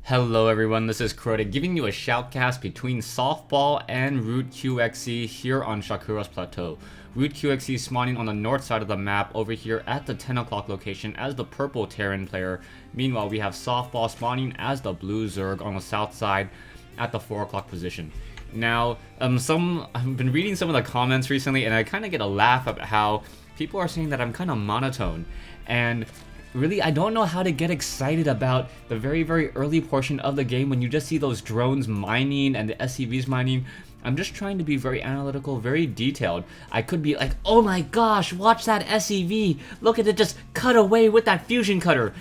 Hello everyone, this is Crota giving you a shoutcast between Softball and Root QXC here on Shakuras Plateau. Root QXC spawning on the north side of the map over here at the 10 o'clock location as the purple Terran player. Meanwhile, we have Softball spawning as the blue Zerg on the south side at the 4 o'clock position. Now, I've been reading some of the comments recently and I kind of get a laugh at how people are saying that I'm kind of monotone. And really, I don't know how to get excited about the very early portion of the game when you just see those drones mining and the SCVs mining. I'm just trying to be very analytical, very detailed. I could be like, oh my gosh, watch that SCV. Look at it just cut away with that fusion cutter.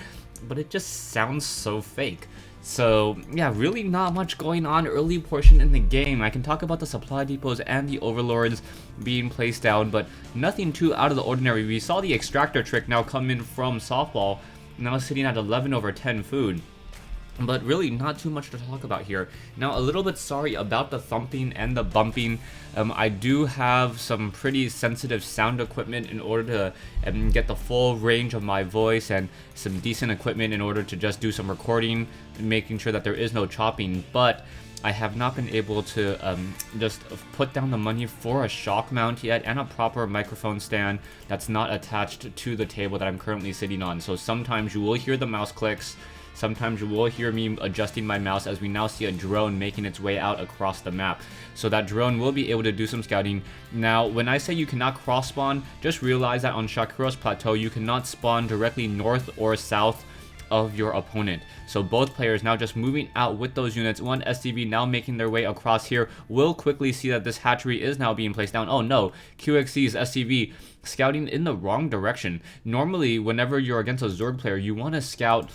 But it just sounds so fake. So yeah, really not much going on early portion in the game. I can talk about the supply depots and the overlords being placed down, but nothing too out of the ordinary. We saw the extractor trick now come in from Softball, now sitting at 11/10 food. But really not too much to talk about here. Now, a little bit sorry about the thumping and the bumping. I do have some pretty sensitive sound equipment in order to get the full range of my voice, and some decent equipment in order to just do some recording, making sure that there is no chopping. But I have not been able to just put down the money for a shock mount yet, and a proper microphone stand that's not attached to the table that I'm currently sitting on. So sometimes you will hear the mouse clicks. Sometimes you will hear me adjusting my mouse as we now see a drone making its way out across the map. So that drone will be able to do some scouting. Now, when I say you cannot cross spawn, just realize that on Shakuras Plateau, you cannot spawn directly north or south of your opponent. So both players now just moving out with those units. One SCV now making their way across here will quickly see that this hatchery is now being placed down. Oh no, QXC's SCV scouting in the wrong direction. Normally, whenever you're against a Zerg player, you want to scout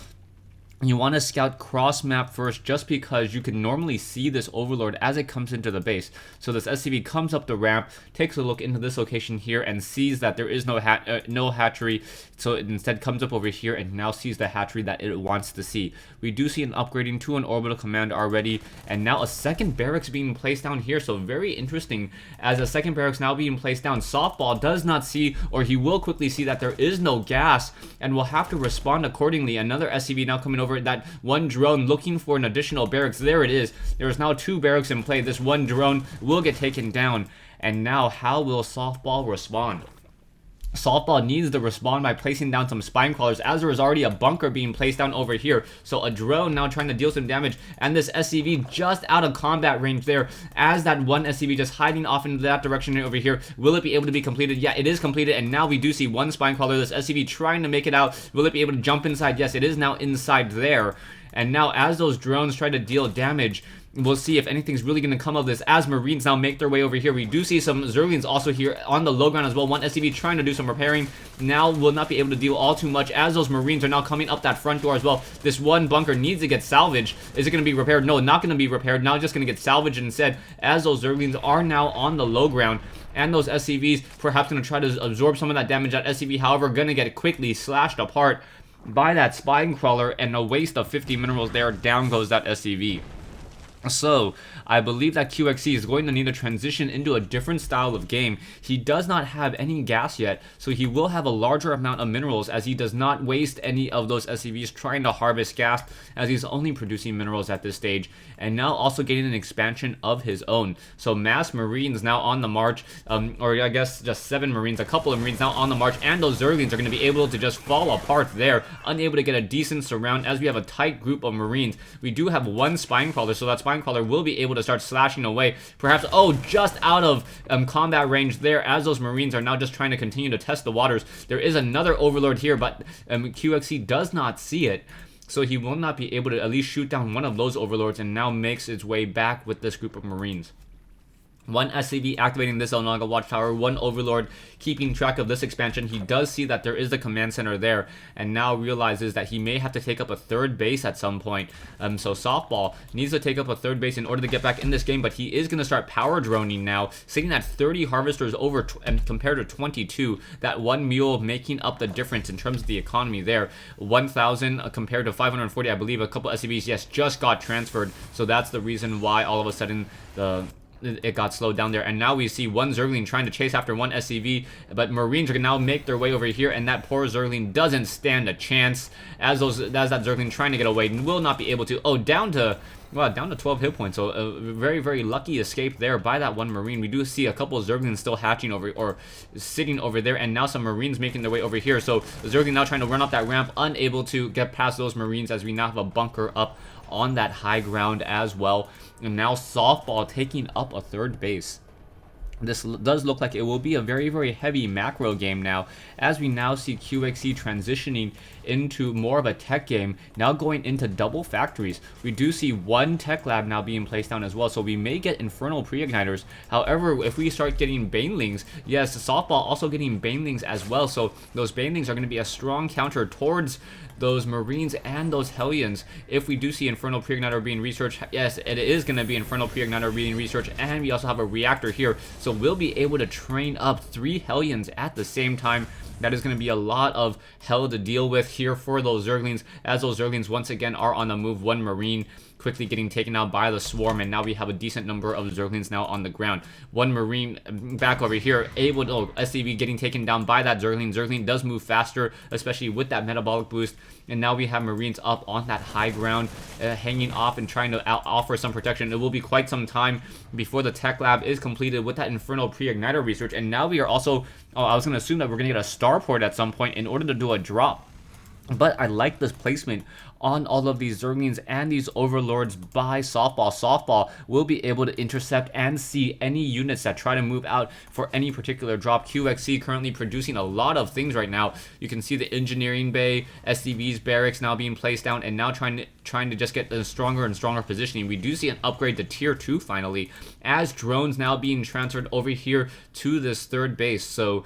cross map first, just because you can normally see this overlord as it comes into the base. So this SCV comes up the ramp, takes a look into this location here, and sees that there is no hatchery. So it instead comes up over here and now sees the hatchery that it wants to see. We do see an upgrading to an orbital command already, and now a second barracks being placed down here. So very interesting, as a second barracks now being placed down. Softball does not see, or he will quickly see, that there is no gas and will have to respond accordingly. Another SCV now coming over. That one drone looking for an additional barracks. There it is. There is now 2 barracks in play. This one drone will get taken down. And now, how will Softball respond? Softball needs to respond by placing down some spine crawlers, as there is already a bunker being placed down over here. So a drone now trying to deal some damage, and this SCV just out of combat range there, as that one SCV just hiding off into that direction over here. Will it be able to be completed? Yeah, it is completed, and now we do see one spine crawler. This SCV trying to make it out. Will it be able to jump inside? Yes, it is now inside there. And now, as those drones try to deal damage, we'll see if anything's really going to come of this as Marines now make their way over here. We do see some Zerglings also here on the low ground as well. One SCV trying to do some repairing. Now will not be able to deal all too much, as those Marines are now coming up that front door as well. This one bunker needs to get salvaged. Is it going to be repaired? No, not going to be repaired. Now just going to get salvaged instead, as those Zerglings are now on the low ground. And those SCVs perhaps going to try to absorb some of that damage. That SCV, however, going to get quickly slashed apart by that spine crawler, and a waste of 50 minerals there. Down goes that SCV. So, I believe that QXC is going to need to transition into a different style of game. He does not have any gas yet, so he will have a larger amount of minerals, as he does not waste any of those SCVs trying to harvest gas, as he's only producing minerals at this stage, and now also getting an expansion of his own. So mass Marines now on the march, or I guess just 7 Marines, a couple of Marines now on the march, and those Zerglings are going to be able to just fall apart there, unable to get a decent surround, as we have a tight group of Marines. We do have one spine crawler, so that spine crawler will be able to start slashing away. Perhaps, oh, just out of combat range there, as those Marines are now just trying to continue to test the waters. There is another overlord here, but QXC does not see it. So he will not be able to at least shoot down one of those overlords, and now makes its way back with this group of Marines. One SCV activating this Onaga Watchtower, one Overlord keeping track of this expansion. He does see that there is the command center there, and now realizes that he may have to take up a 3rd base at some point. So Softball needs to take up a 3rd base in order to get back in this game, but he is going to start power droning now, sitting at 30 harvesters over and compared to 22. That one mule making up the difference in terms of the economy there. 1,000 compared to 540, I believe. A couple SCVs, yes, just got transferred, so that's the reason why all of a sudden the it got slowed down there. And now we see one Zergling trying to chase after one SCV, but Marines are gonna now make their way over here, and that poor Zergling doesn't stand a chance as that Zergling trying to get away and will not be able to. Oh, down to 12 hit points. So a very, very lucky escape there by that one Marine. We do see a couple of Zerglings still hatching over, or sitting over there, and now some Marines making their way over here. So the Zergling now trying to run up that ramp, unable to get past those Marines, as we now have a bunker up on that high ground as well. And now Softball taking up a third base. This does look like it will be a very, very heavy macro game now, as we now see QXC transitioning into more of a tech game, now going into double factories. We do see one tech lab now being placed down as well, so we may get Infernal Pre-Igniters. However, if we start getting Banelings, yes, Softball also getting Banelings as well, so those Banelings are going to be a strong counter towards those Marines and those Hellions. If we do see Infernal Pre-Igniter being researched, yes, it is going to be Infernal Pre-Igniter being researched, and we also have a reactor here, so we'll be able to train up 3 Hellions at the same time. That is going to be a lot of hell to deal with here for those Zerglings, as those Zerglings once again are on the move. One Marine quickly getting taken out by the swarm, and now we have a decent number of Zerglings now on the ground. One Marine back over here, able to, SCV getting taken down by that Zergling. Zergling does move faster, especially with that metabolic boost, and now we have Marines up on that high ground, hanging off and trying to offer some protection. It will be quite some time before the tech lab is completed with that Infernal Pre-Igniter research, and now we are also, I was going to assume that we're going to get a starport at some point in order to do a drop. But I like this placement on all of these Zerglings and these Overlords by Softball. Softball will be able to intercept and see any units that try to move out for any particular drop. QXC currently producing a lot of things right now. You can see the engineering bay, SCV's barracks now being placed down, and now trying to just get a stronger and stronger positioning. We do see an upgrade to tier 2 finally, as drones now being transferred over here to this third base. So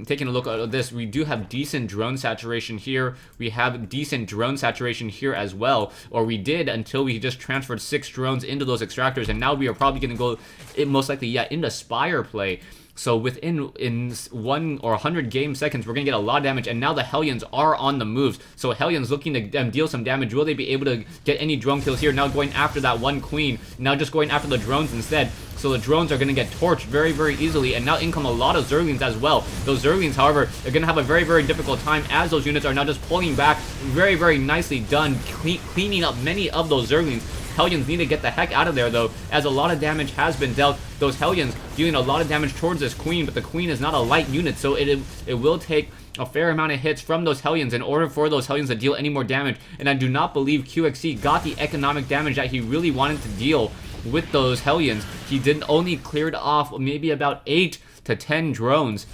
taking a look at this, we do have decent drone saturation here. We have decent drone saturation here as well, or we did until we just transferred 6 drones into those extractors, and now we are probably going to go, most likely, into Spire play. So within 1 or 100 game seconds, we're going to get a lot of damage, and now the Hellions are on the moves. So Hellions looking to deal some damage. Will they be able to get any drone kills here? Now going after that one Queen, now just going after the drones instead. So the drones are going to get torched very, very easily, and now in come a lot of Zerglings as well. Those Zerglings, however, are going to have a very, very difficult time, as those units are now just pulling back. Very, very nicely done, cleaning up many of those Zerglings. Hellions need to get the heck out of there, though, as a lot of damage has been dealt. Those Hellions dealing a lot of damage towards this Queen, but the Queen is not a light unit, so it will take a fair amount of hits from those Hellions in order for those Hellions to deal any more damage. And I do not believe QXC got the economic damage that he really wanted to deal with those Hellions. He did only cleared off maybe about 8 to 10 drones.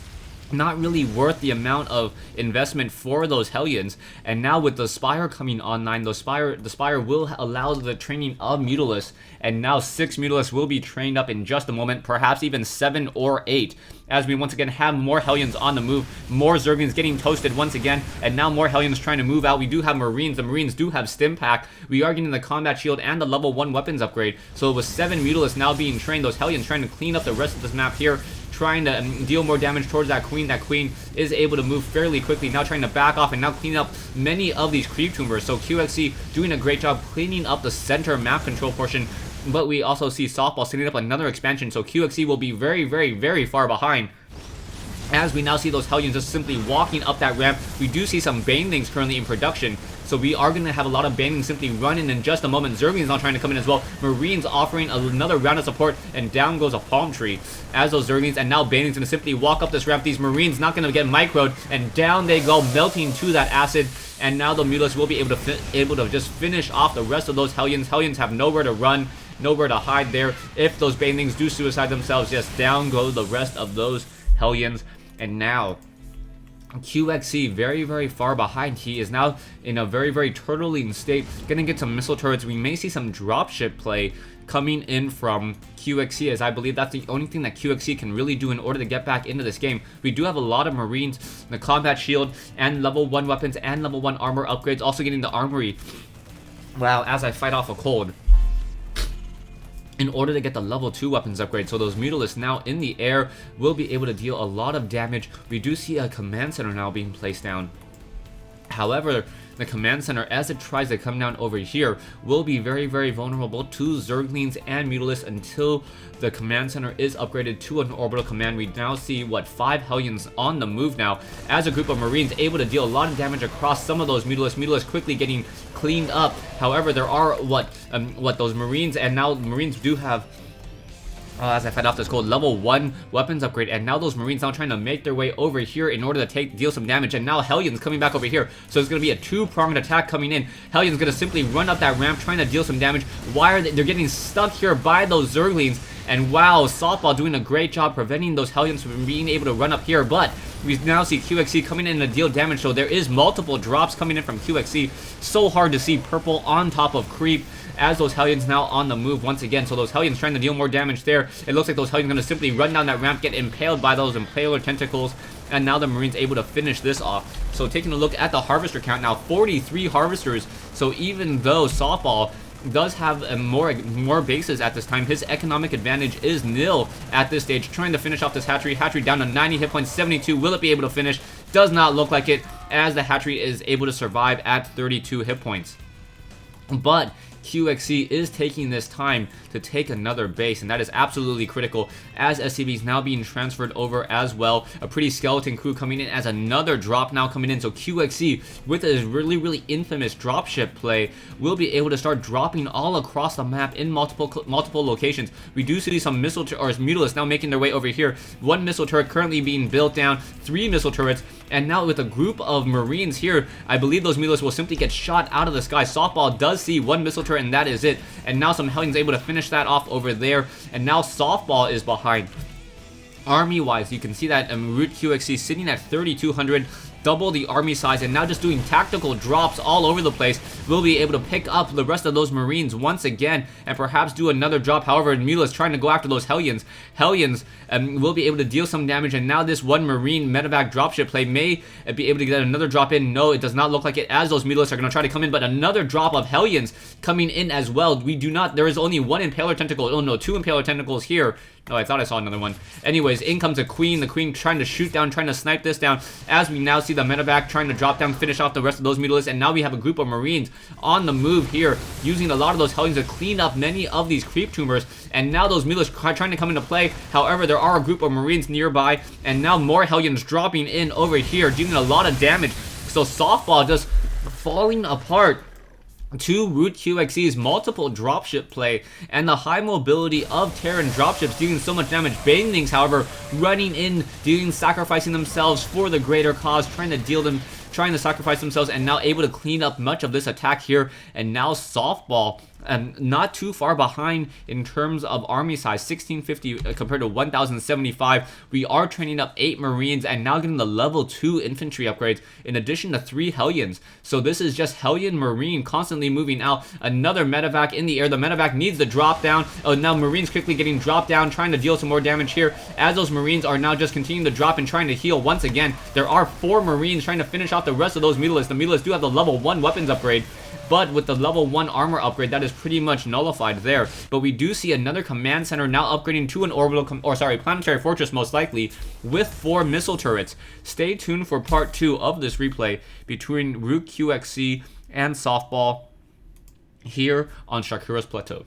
Not really worth the amount of investment for those Hellions. And now with the Spire coming online, the Spire will allow the training of Mutalisks, and now 6 Mutalisks will be trained up in just a moment, perhaps even 7 or 8, as we once again have more Hellions on the move, more Zerglings getting toasted once again, and now more Hellions trying to move out. We do have Marines. The Marines do have Stim Pack. We are getting the Combat Shield and the level 1 weapons upgrade. So with 7 Mutalisks now being trained, those Hellions trying to clean up the rest of this map here, trying to deal more damage towards that Queen. That Queen is able to move fairly quickly, now trying to back off and now clean up many of these creep tumors. So QXC doing a great job cleaning up the center map control portion, but we also see Softball setting up another expansion, so QXC will be very, very, very far behind. As we now see those Hellions just simply walking up that ramp. We do see some Banelings currently in production, so we are going to have a lot of Banelings simply running in just a moment. Zerglings now trying to come in as well. Marines offering another round of support, and down goes a Palm Tree as those Zerglings, and now Banelings going to simply walk up this ramp. These Marines not going to get microed, and down they go, melting to that acid. And now the Mutalisks will be able to just finish off the rest of those Hellions. Hellions have nowhere to run, nowhere to hide there. If those Banelings do suicide themselves, yes, down go the rest of those Hellions. And now QXC very, very far behind. He is now in a very, very turtling state. Gonna get some missile turrets. We may see some dropship play coming in from QXC, as I believe that's the only thing that QXC can really do in order to get back into this game. We do have a lot of Marines, the Combat Shield, and level 1 weapons and level 1 armor upgrades. Also getting the Armory. Wow, as I fight off a cold, in order to get the level 2 weapons upgrade. So those Mutalisks now in the air will be able to deal a lot of damage. We do see a command center now being placed down. However, the command center, as it tries to come down over here, will be very, very vulnerable to Zerglings and Mutalisks until the command center is upgraded to an orbital command. We now see, 5 Hellions on the move now, as a group of Marines able to deal a lot of damage across some of those Mutalisks quickly getting cleaned up. However, there are those Marines, and now Marines do have, as I find off this code, level 1 weapons upgrade, and now those Marines now trying to make their way over here in order to deal some damage, and now Hellions coming back over here, so it's going to be a 2-pronged attack coming in. Hellions going to simply run up that ramp trying to deal some damage. Why are they're getting stuck here by those Zerglings, and wow, Softball doing a great job preventing those Hellions from being able to run up here, but we now see QXC coming in to deal damage, so there is multiple drops coming in from QXC. So hard to see purple on top of creep, as those Hellions now on the move once again. So those Hellions trying to deal more damage there. It looks like those Hellions going to simply run down that ramp, get impaled by those Impaler tentacles, and now the Marines able to finish this off. So taking a look at the Harvester count now, 43 Harvesters. So even though Softball does have more bases at this time, his economic advantage is nil at this stage. Trying to finish off this hatchery. Hatchery down to 90 hit points, 72. Will it be able to finish? Does not look like it, as the hatchery is able to survive at 32 hit points. But QXC is taking this time to take another base, and that is absolutely critical, as SCV is now being transferred over as well. A pretty skeleton crew coming in as another drop now coming in. So QXC, with his really infamous dropship play, will be able to start dropping all across the map in multiple locations. We do see some missile or Mutalisks now making their way over here. 1 missile turret currently being built down, 3 missile turrets, and now with a group of Marines here, I believe those Mutalisks will simply get shot out of the sky. Softball does see 1 missile turret, and that is it. And now some Hellions able to finish that off over there, and now Softball is behind. Army-wise, you can see that Root QXC sitting at 3,200, double the army size, and now just doing tactical drops all over the place. Will be able to pick up the rest of those Marines once again, and perhaps do another drop. However, Mula is trying to go after those Hellions. Hellions will be able to deal some damage, and now this 1 Marine medevac dropship play may be able to get another drop in. No, it does not look like it, as those Mutalisks are going to try to come in, but another drop of Hellions coming in as well. We do not, there is only 1 Impaler tentacle. Oh no, 2 Impaler tentacles here. Oh, I thought I saw another one. Anyways, in comes a Queen. The Queen trying to shoot down, trying to snipe this down, as we now see the medevac trying to drop down, finish off the rest of those Mutalisks, and now we have a group of Marines on the move here, using a lot of those Hellions to clean up many of these creep tumors, and now those Mutalisks are trying to come into play. However, there are a group of Marines nearby, and now more Hellions dropping in over here, dealing a lot of damage. So Softball just falling apart to Root QXC's multiple dropship play, and the high mobility of Terran dropships dealing so much damage. Banelings, however, running in, sacrificing themselves for the greater cause, trying to sacrifice themselves, and now able to clean up much of this attack here. And now Softball, not too far behind in terms of army size, 1650 compared to 1075. We are training up 8 Marines, and now getting the level 2 infantry upgrades, in addition to 3 Hellions. So this is just Hellion Marine constantly moving out. Another medevac in the air. The medevac needs the drop down. Oh, now Marines quickly getting dropped down, trying to deal some more damage here, as those Marines are now just continuing to drop and trying to heal once again. There are 4 Marines trying to finish off the rest of those Mutalisks. The Mutalisks do have the level 1 weapons upgrade, but with the level 1 armor upgrade, that is pretty much nullified there. But we do see another command center now upgrading to an planetary fortress, most likely, with 4 missile turrets. Stay tuned for part 2 of this replay between Root QXC and Softball here on Shakuras Plateau.